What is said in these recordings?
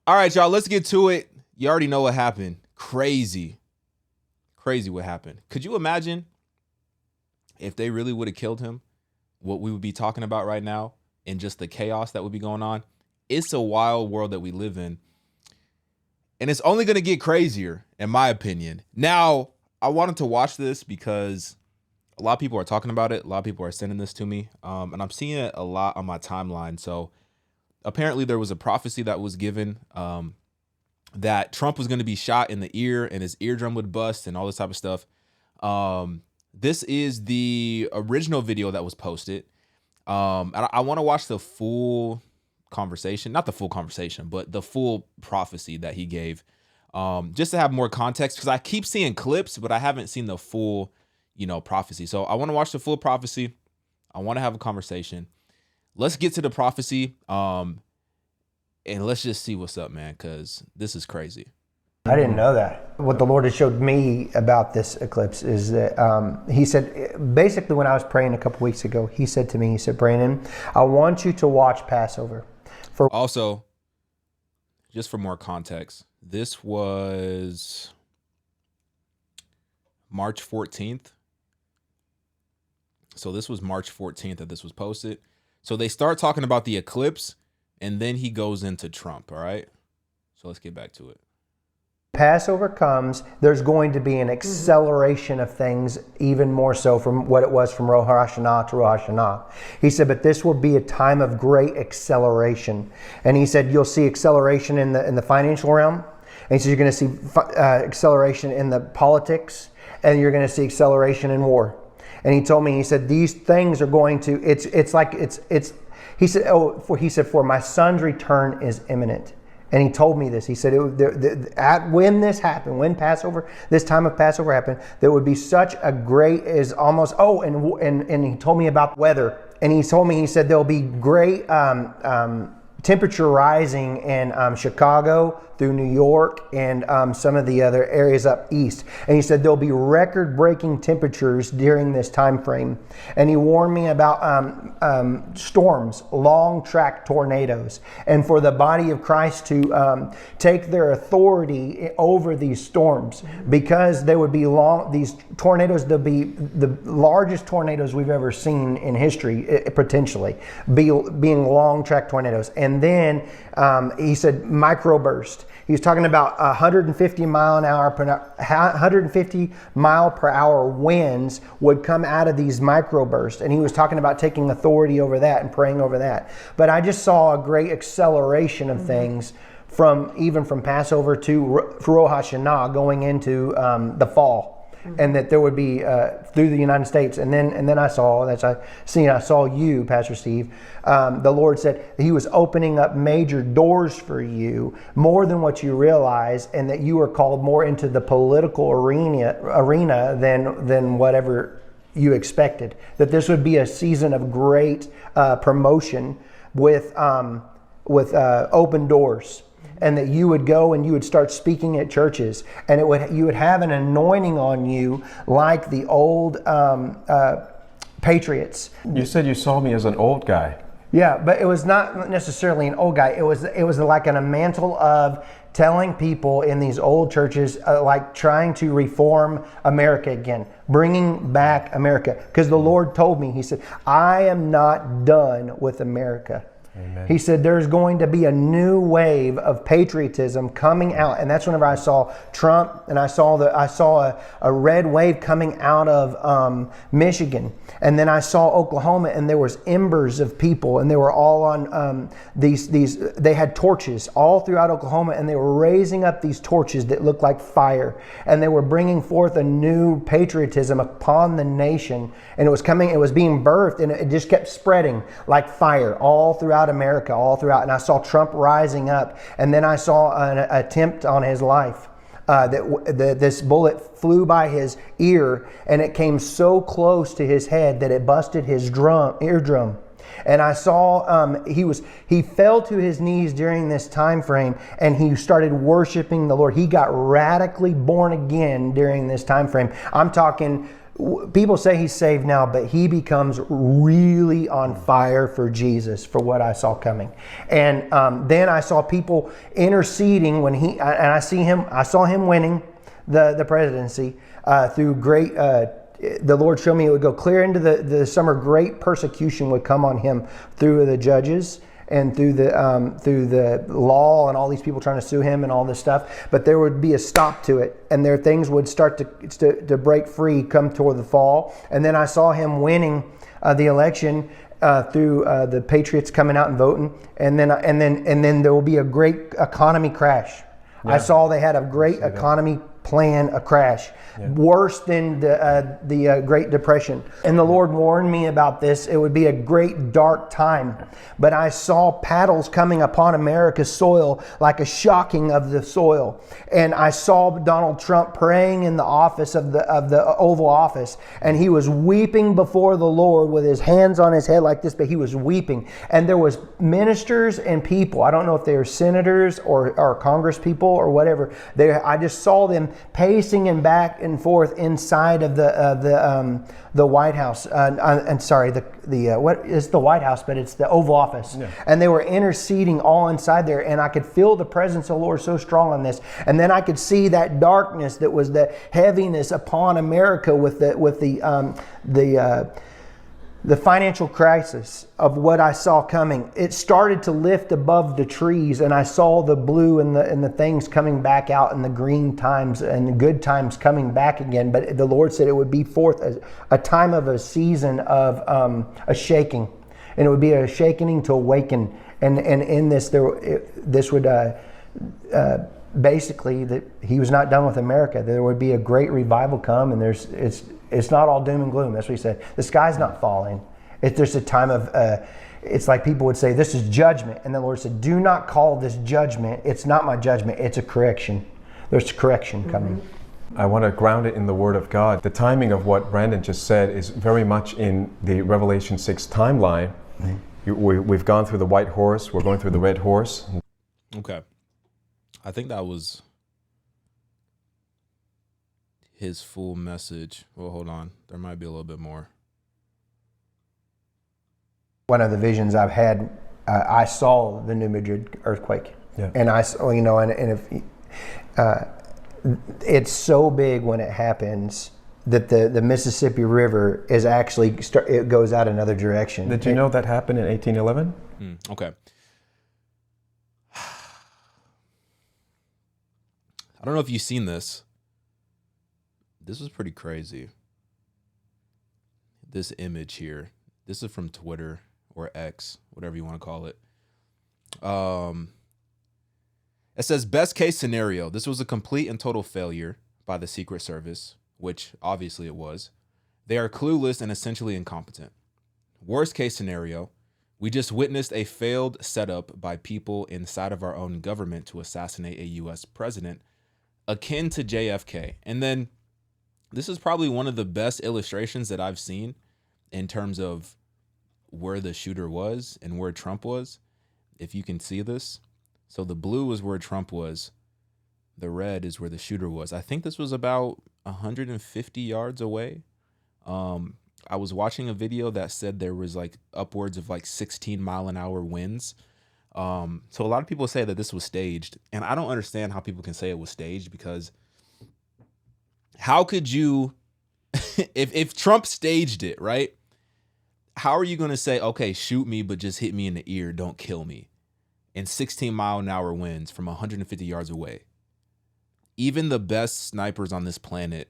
All right, y'all, let's get to it. You already know what happened. Crazy what happened. Could you imagine if they really would have killed him, what we would be talking about right now and just the chaos that would be going on? It's a wild world that we live in. And it's only going to get crazier, in my opinion. Now, I wanted to watch this because a lot of people are talking about it. A lot of people are sending this to me. And I'm seeing it a lot on my timeline. So apparently there was a prophecy that was given that Trump was going to be shot in the ear and his eardrum would bust and all this type of stuff. This is the original video that was posted. And I want to watch the full conversation, not the full conversation, but the full prophecy that he gave, just to have more context, because I keep seeing clips, but I haven't seen the full, prophecy. So I want to watch the full prophecy. I want to have a conversation. Let's get to the prophecy. And let's just see what's up, man, because this is crazy. I didn't know that. What the Lord has showed me about this eclipse is that he said, basically when I was praying a couple weeks ago, he said to me, Brandon, I want you to watch Passover. Also, just for more context, this was March 14th. So this was March 14th that this was posted. So they start talking about the eclipse, and then he goes into Trump, all right? So let's get back to it. Passover comes, there's going to be an acceleration of things, even more so from what it was from Rosh Hashanah to Rosh Hashanah. He said, but this will be a time of great acceleration. And he said, you'll see acceleration in the financial realm. And he said, you're going to see acceleration in the politics, and you're going to see acceleration in war. And he told me, he said, these things are going to, he said, for my son's return is imminent. And he told me this. He said, when this happened, when Passover, this time of Passover happened, there would be such a great, is almost, and he told me about weather. And he told me, he said, there'll be great temperature rising in Chicago, through New York, and some of the other areas up east. And he said there'll be record-breaking temperatures during this time frame. And he warned me about storms, long-track tornadoes, and for the body of Christ to take their authority over these storms, because they would be these tornadoes, they'll be the largest tornadoes we've ever seen in history, potentially, being long-track tornadoes. And then he said microburst. He was talking about 150 mile per hour winds would come out of these microbursts. And he was talking about taking authority over that and praying over that. But I just saw a great acceleration of things from Passover to Rosh Hashanah going into the fall. And that there would be through the United States, and then I saw you, Pastor Steve. The Lord said He was opening up major doors for you, more than what you realize, and that you were called more into the political arena than whatever you expected. That this would be a season of great promotion with open doors. And that you would go and you would start speaking at churches, and you would have an anointing on you like the old patriots. You said you saw me as an old guy. Yeah, but it was not necessarily an old guy. It was like a mantle of telling people in these old churches, like trying to reform America again, bringing back America. Because the Lord told me, He said, I am not done with America. Amen. He said there's going to be a new wave of patriotism coming out, and that's whenever I saw Trump, and I saw a red wave coming out of Michigan, and then I saw Oklahoma, and there was embers of people, and they were all on they had torches all throughout Oklahoma, and they were raising up these torches that looked like fire, and they were bringing forth a new patriotism upon the nation, and it was being birthed, and it just kept spreading like fire all throughout America, all throughout. And I saw Trump rising up, and then I saw an attempt on his life. This bullet flew by his ear, and it came so close to his head that it busted his eardrum. And I saw he fell to his knees during this time frame, and he started worshiping the Lord. He got radically born again during this time frame. I'm talking people say he's saved now, but he becomes really on fire for Jesus, for what I saw coming. And then I saw people interceding when I saw him winning the presidency through great. The Lord showed me it would go clear into the summer. Great persecution would come on him through the judges and through the law and all these people trying to sue him and all this stuff. But there would be a stop to it, and things would start to break free come toward the fall. And then I saw him winning the election through the Patriots coming out and voting, and then there will be a great economy crash. Yeah. I saw they had a great economy plan, a crash, worse than the Great Depression. And the Lord warned me about this. It would be a great dark time. But I saw paddles coming upon America's soil like a shocking of the soil. And I saw Donald Trump praying in the office of the Oval Office, and he was weeping before the Lord with his hands on his head like this, but he was weeping. And there was ministers and people, I don't know if they were senators or Congress people or whatever. I just saw them pacing and back and forth inside of the White House. I'm sorry, what is the White House? But it's the Oval Office. Yeah. And they were interceding all inside there, and I could feel the presence of the Lord so strong on this. And then I could see that darkness that was the heaviness upon America with the financial crisis of what I saw coming. It started to lift above the trees, and I saw the blue and the things coming back out, and the green times and the good times coming back again. But the Lord said it would be forth a time of a season of a shaking, and it would be a shaking to awaken. And in this, this would basically that He was not done with America. There would be a great revival come, and it's not all doom and gloom. That's what He said. The sky's not falling. There's a time of, it's like people would say, this is judgment. And the Lord said, do not call this judgment. It's not my judgment. It's a correction. There's correction coming. I want to ground it in the Word of God. The timing of what Brandon just said is very much in the Revelation 6 timeline. Mm-hmm. We've gone through the white horse. We're going through the red horse. Okay. I think that was his full message. Well, hold on. There might be a little bit more. One of the visions I've had, I saw the New Madrid earthquake. Yeah. And I saw, and if it's so big when it happens that the Mississippi River is actually, it goes out another direction. Did you know that happened in 1811? Okay. I don't know if you've seen this. This was pretty crazy. This image here. This is from Twitter or X, whatever you want to call it. It says, best case scenario. This was a complete and total failure by the Secret Service, which obviously it was. They are clueless and essentially incompetent. Worst case scenario. We just witnessed a failed setup by people inside of our own government to assassinate a U.S. president, akin to JFK. And then this is probably one of the best illustrations that I've seen in terms of where the shooter was and where Trump was, if you can see this. So the blue is where Trump was. The red is where the shooter was. I think this was about 150 yards away. I was watching a video that said there was like upwards of like 16-mile-an-hour winds. So a lot of people say that this was staged, and I don't understand how people can say it was staged, because how could you, if Trump staged it, right? How are you going to say, okay, shoot me, but just hit me in the ear, don't kill me, in 16-mile-an-hour winds from 150 yards away? Even the best snipers on this planet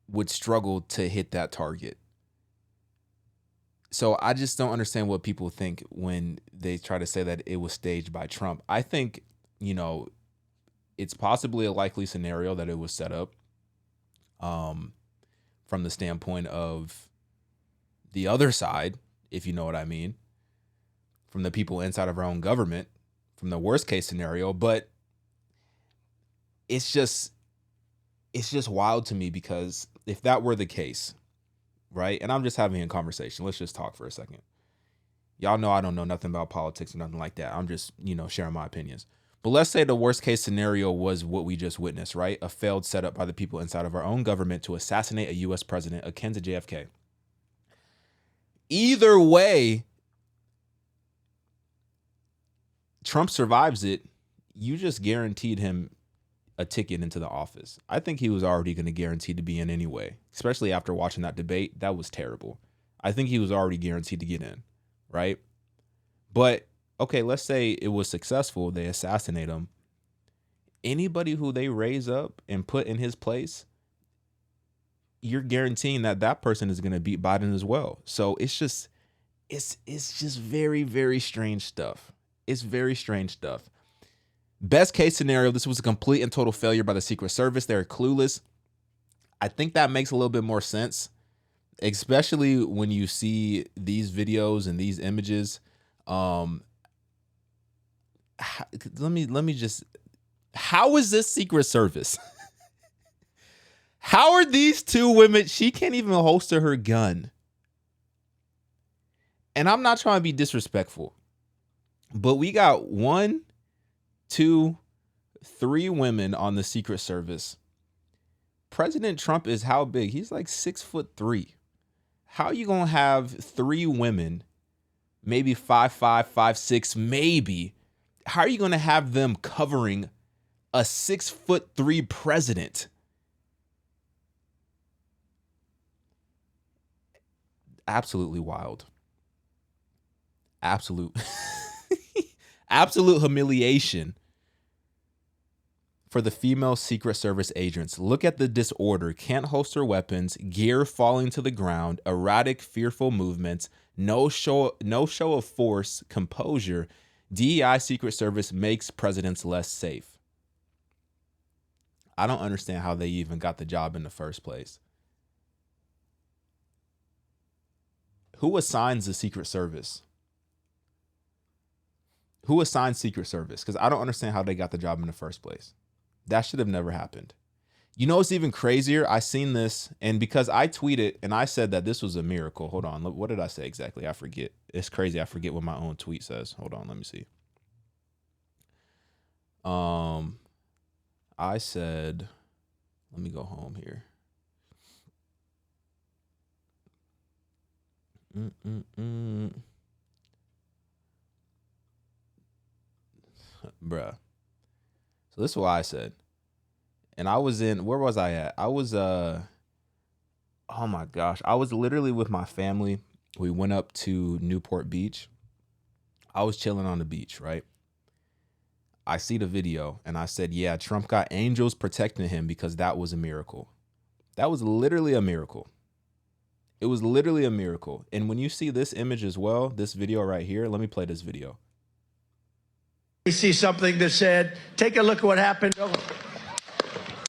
would struggle to hit that target. So I just don't understand what people think when they try to say that it was staged by Trump. I think, it's possibly a likely scenario that it was set up from the standpoint of the other side, if you know what I mean, from the people inside of our own government, from the worst case scenario. But it's just wild to me, because if that were the case, right? And I'm just having a conversation. Let's just talk for a second. Y'all know I don't know nothing about politics or nothing like that. I'm just, sharing my opinions. But let's say the worst case scenario was what we just witnessed, right? A failed setup by the people inside of our own government to assassinate a U.S. president akin to JFK. Either way, Trump survives it. You just guaranteed him a ticket into the office. I think he was already going to guarantee to be in anyway, especially after watching that debate. That was terrible. I think he was already guaranteed to get in, right? But, okay, let's say it was successful. They assassinate him. Anybody who they raise up and put in his place, you're guaranteeing that that person is going to beat Biden as well. So it's just very, very strange stuff. It's very strange stuff. Best case scenario, this was a complete and total failure by the Secret Service. They're clueless. I think that makes a little bit more sense, especially when you see these videos and these images. Let me just, how is this Secret Service? How are these two women? She can't even holster her gun. And I'm not trying to be disrespectful, but we got 1, 2, 3 women on the Secret Service. President Trump is how big? He's like 6'3". How are you going to have 3 women, maybe 5'5", 5'6", maybe? How are you going to have them covering a 6'3" president? Absolutely wild. Absolute humiliation for the female Secret Service agents. Look at the disorder. Can't holster weapons, gear falling to the ground, erratic, fearful movements, no show of force, composure. DEI Secret Service makes presidents less safe. I don't understand how they even got the job in the first place. Who assigns the Secret Service? Who assigned Secret Service? Because I don't understand how they got the job in the first place. That should have never happened. You know what's even crazier? I seen this, and because I tweeted and I said that this was a miracle. Hold on. What did I say exactly? I forget. It's crazy. I forget what my own tweet says. Hold on. Let me see. I said, let me go home here. Bruh. So this is what I said. And I was in, where was I at? I was, oh my gosh. I was literally with my family. We went up to Newport Beach. I was chilling on the beach, right? I see the video and I said, yeah, Trump got angels protecting him because that was a miracle. That was literally a miracle. It was literally a miracle. And when you see this image as well, this video right here, let me play this video. We see something that said, take a look at what happened.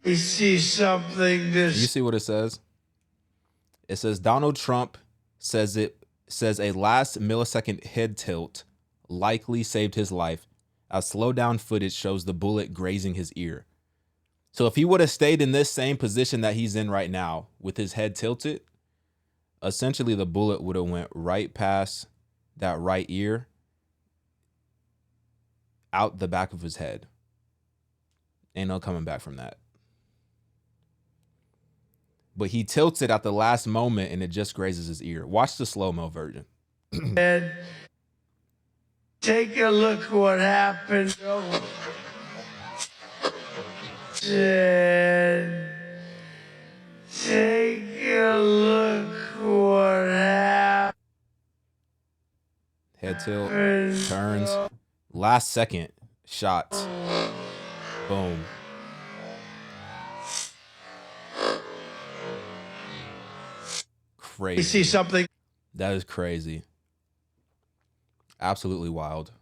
We see something that... You see what it says? It says Donald Trump says a last millisecond head tilt likely saved his life. A slow down footage shows the bullet grazing his ear. So if he would have stayed in this same position that he's in right now with his head tilted, essentially the bullet would have went right past that right ear, out the back of his head. Ain't no coming back from that. But he tilts it at the last moment and it just grazes his ear. Watch the slow-mo version. And take a look what happened. And take a look what happened. Head tilt, turns. Last second shot. Boom. Crazy. We see something. That is crazy. Absolutely wild.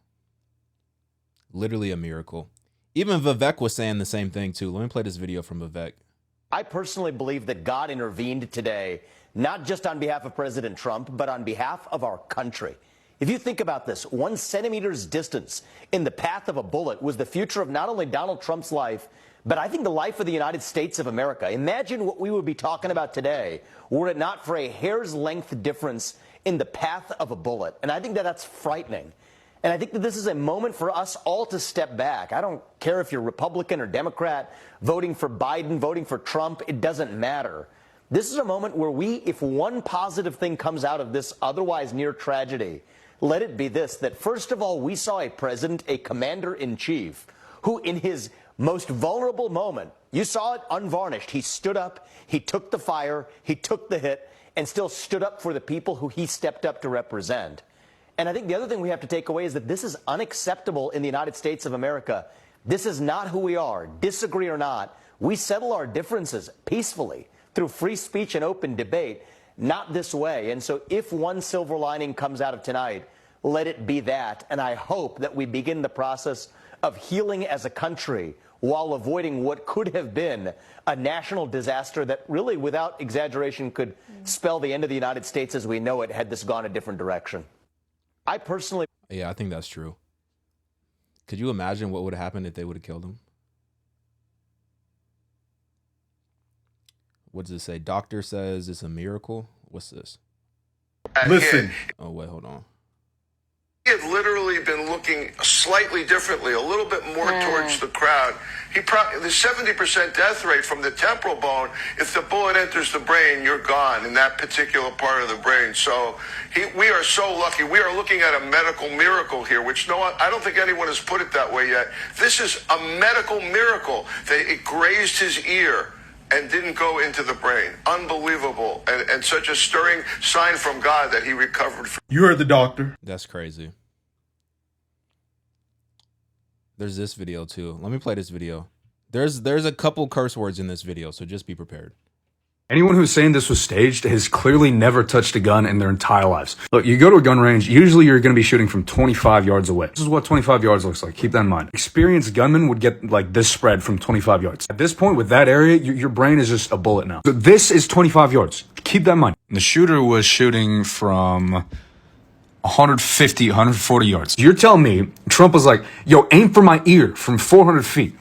Literally a miracle. Even Vivek was saying the same thing too. Let me play this video from Vivek. I personally believe that God intervened today, not just on behalf of President Trump, but on behalf of our country. If you think about this, 1 centimeter's distance in the path of a bullet was the future of not only Donald Trump's life, but I think the life of the United States of America. Imagine what we would be talking about today were it not for a hair's length difference in the path of a bullet. And I think that that's frightening. And I think that this is a moment for us all to step back. I don't care if you're Republican or Democrat, voting for Biden, voting for Trump, it doesn't matter. This is a moment where if one positive thing comes out of this otherwise near tragedy, let it be this, that first of all, we saw a president, a commander-in-chief, who in his most vulnerable moment, you saw it unvarnished. He stood up, he took the fire, he took the hit, and still stood up for the people who he stepped up to represent. And I think the other thing we have to take away is that this is unacceptable in the United States of America. This is not who we are. Disagree or not, we settle our differences peacefully through free speech and open debate, not this way. And so if one silver lining comes out of tonight, let it be that. And I hope that we begin the process of healing as a country while avoiding what could have been a national disaster that really, without exaggeration, could spell the end of the United States as we know it had this gone a different direction. I personally... Yeah, I think that's true. Could you imagine what would have happened if they would have killed him? What does it say? Doctor says it's a miracle. What's this? Listen. Oh, wait, hold on. He had literally been looking slightly differently, a little bit more towards the crowd. The 70% death rate from the temporal bone, if the bullet enters the brain, you're gone in that particular part of the brain. So we are so lucky. We are looking at a medical miracle here, which I don't think anyone has put it that way yet. This is a medical miracle that it grazed his ear and didn't go into the brain. Unbelievable. And such a stirring sign from God that he recovered. You heard the doctor. That's crazy. There's this video too. Let me play this video. There's a couple curse words in this video, so just be prepared. Anyone who's saying this was staged has clearly never touched a gun in their entire lives. Look, you go to a gun range, usually you're going to be shooting from 25 yards away. This is what 25 yards looks like. Keep that in mind. Experienced gunmen would get like this spread from 25 yards. At this point, with that area, your brain is just a bullet now. So this is 25 yards. Keep that in mind. The shooter was shooting from 150, 140 yards. You're telling me Trump was like, yo, aim for my ear from 400 feet.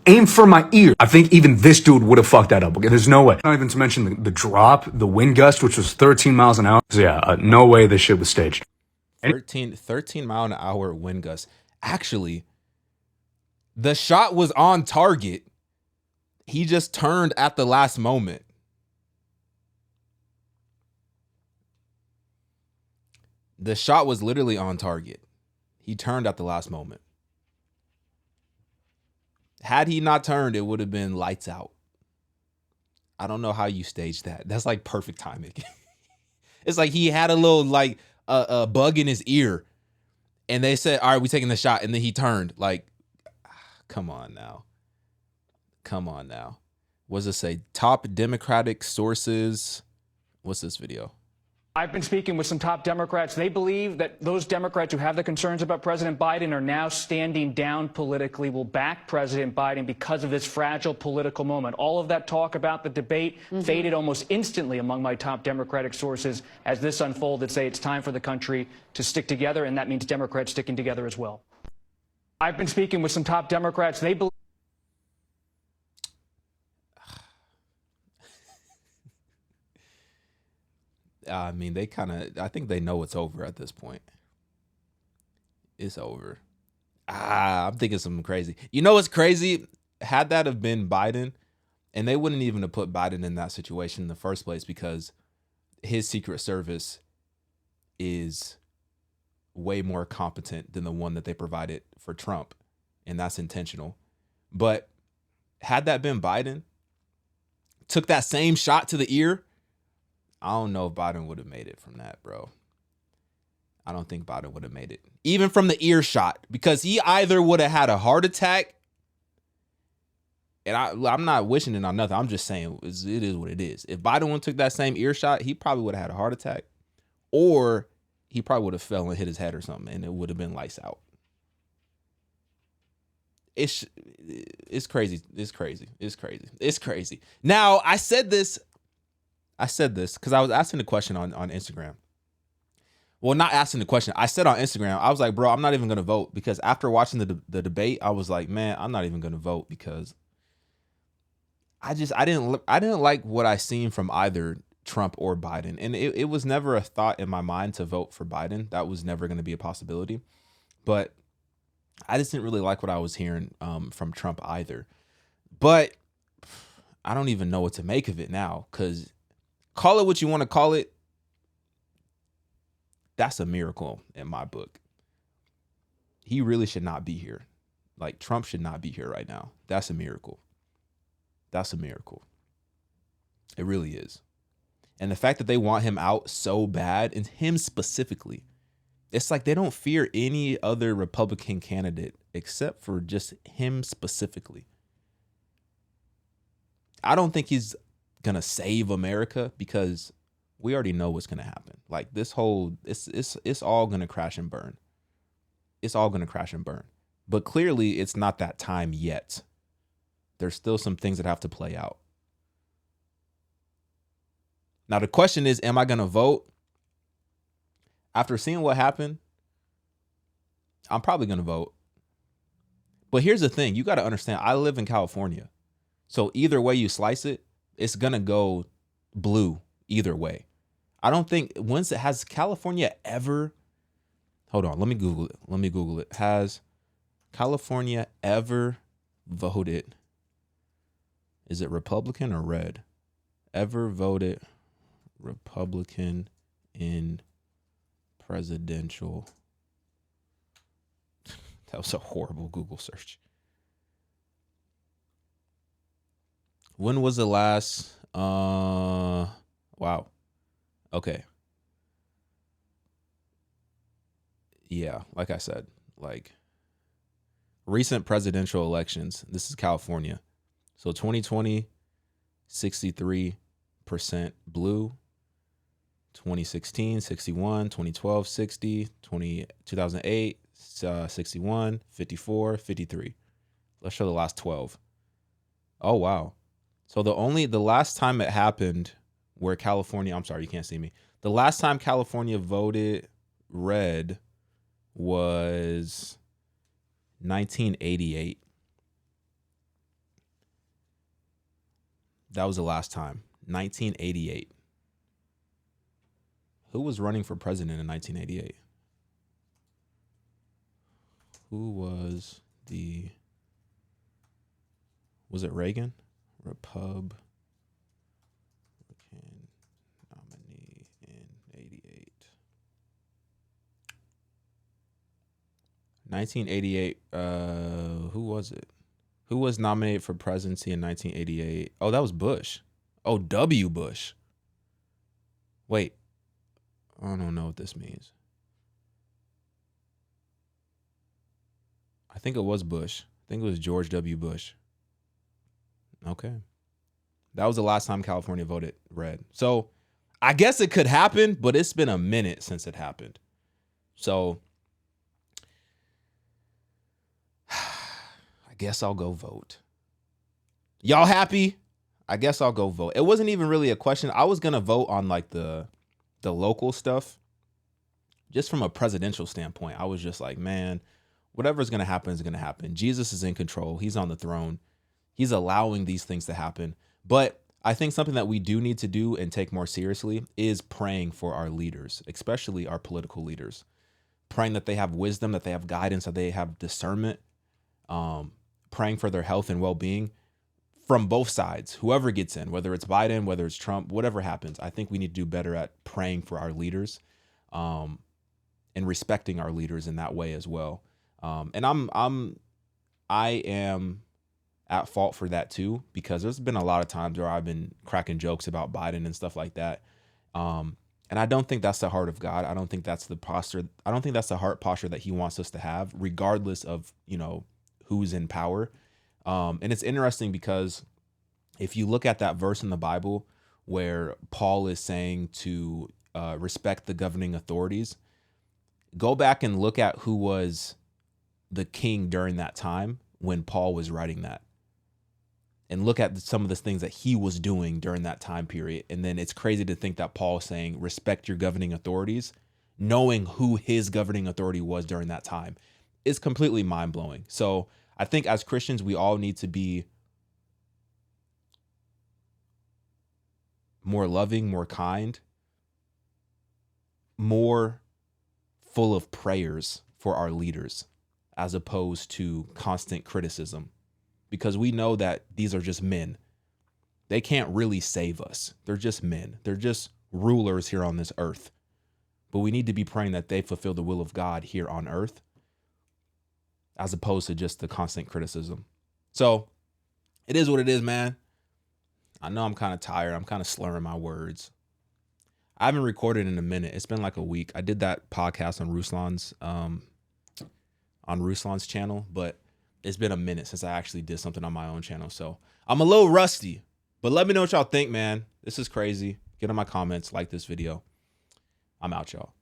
Aim for my ear. I think even this dude would have fucked that up. Okay, there's no way. Not even to mention the drop, the wind gust, which was 13 miles an hour. So yeah, no way this shit was staged. 13 mile an hour wind gust. Actually, the shot was on target. He just turned at the last moment. The shot was literally on target. He turned at the last moment. Had he not turned, it would have been lights out. I don't know how you staged that. That's like perfect timing. It's like he had a little like a bug in his ear, and they said, "All right, we're taking the shot," and then he turned. Like, come on now. Come on now. What does it say? Top Democratic sources. What's this video? I've been speaking with some top Democrats. They believe that those Democrats who have the concerns about President Biden are now standing down politically, will back President Biden because of this fragile political moment. All of that talk about the debate faded almost instantly among my top Democratic sources as this unfolded. Say it's time for the country to stick together, and that means Democrats sticking together as well. I've been speaking with some top Democrats. They believe. I mean, I think they know it's over at this point. It's over. I'm thinking something crazy. You know what's crazy? Had that have been Biden, and they wouldn't even have put Biden in that situation in the first place because his Secret Service is way more competent than the one that they provided for Trump, and that's intentional. But had that been Biden, took that same shot to the ear, I don't know if Biden would have made it from that, bro. I don't think Biden would have made it. Even from the ear shot, because he either would have had a heart attack, and I'm not wishing it on nothing. I'm just saying it is what it is. If Biden would have took that same ear shot, he probably would have had a heart attack, or he probably would have fell and hit his head or something, and it would have been lights out. It's crazy. It's crazy. It's crazy. It's crazy. Now, I said this because I was asking the question on Instagram. Well, not asking the question. I said on Instagram, I was like, bro, I'm not even going to vote because after watching the debate, I was like, man, I'm not even going to vote because I didn't like what I seen from either Trump or Biden. And it was never a thought in my mind to vote for Biden. That was never going to be a possibility. But I just didn't really like what I was hearing from Trump either. But I don't even know what to make of it now, because call it what you want to call it. That's a miracle in my book. He really should not be here. Like, Trump should not be here right now. That's a miracle. That's a miracle. It really is. And the fact that they want him out so bad, and him specifically, it's like they don't fear any other Republican candidate except for just him specifically. I don't think he's going to save America, because we already know what's going to happen. Like, this whole, it's all going to crash and burn. It's all going to crash and burn. But clearly it's not that time yet. There's still some things that have to play out. Now, the question is, am I going to vote? After seeing what happened, I'm probably going to vote. But here's the thing. You got to understand, I live in California. So either way you slice it, it's going to go blue either way. I don't think, has California ever, hold on, let me Google it. Has California ever voted, is it Republican or red? Ever voted Republican in presidential? That was a horrible Google search. When was the last? Wow. Okay. Yeah, like I said, like recent presidential elections. This is California. So 2020, 63% blue. 2016, 61, 2012, 60, 2008, 61, 54, 53. Let's show the last 12. Oh, wow. So the last time it happened where California, I'm sorry, you can't see me. The last time California voted red was 1988. That was the last time, 1988. Who was running for president in 1988? Who was it Reagan? Republican nominee in 88. 1988, who was it? Who was nominated for presidency in 1988? Oh, that was Bush. Oh, W. Bush. Wait. I don't know what this means. I think it was Bush. I think it was George W. Bush. Okay. That was the last time California voted red. So I guess it could happen, but it's been a minute since it happened. So I guess I'll go vote. Y'all happy? I guess I'll go vote. It wasn't even really a question. I was going to vote on like the local stuff. Just from a presidential standpoint, I was just like, man, whatever's going to happen is going to happen. Jesus is in control. He's on the throne. He's allowing these things to happen. But I think something that we do need to do and take more seriously is praying for our leaders, especially our political leaders. Praying that they have wisdom, that they have guidance, that they have discernment. Praying for their health and well-being from both sides. Whoever gets in, whether it's Biden, whether it's Trump, whatever happens, I think we need to do better at praying for our leaders. And respecting our leaders in that way as well. And I am at fault for that too, because there's been a lot of times where I've been cracking jokes about Biden and stuff like that. And I don't think that's the heart of God. I don't think that's the posture. I don't think that's the heart posture that he wants us to have, regardless of, who's in power. And it's interesting because if you look at that verse in the Bible where Paul is saying to respect the governing authorities, go back and look at who was the king during that time when Paul was writing that. And look at some of the things that he was doing during that time period. And then it's crazy to think that Paul is saying, respect your governing authorities, knowing who his governing authority was during that time. It's completely mind-blowing. So I think as Christians, we all need to be more loving, more kind, more full of prayers for our leaders as opposed to constant criticism, because we know that these are just men. They can't really save us. They're just men. They're just rulers here on this earth. But we need to be praying that they fulfill the will of God here on earth as opposed to just the constant criticism. So it is what it is, man. I know I'm kind of tired. I'm kind of slurring my words. I haven't recorded in a minute. It's been like a week. I did that podcast on Ruslan's channel, but it's been a minute since I actually did something on my own channel. So I'm a little rusty, but let me know what y'all think, man. This is crazy. Get in my comments, like this video. I'm out, y'all.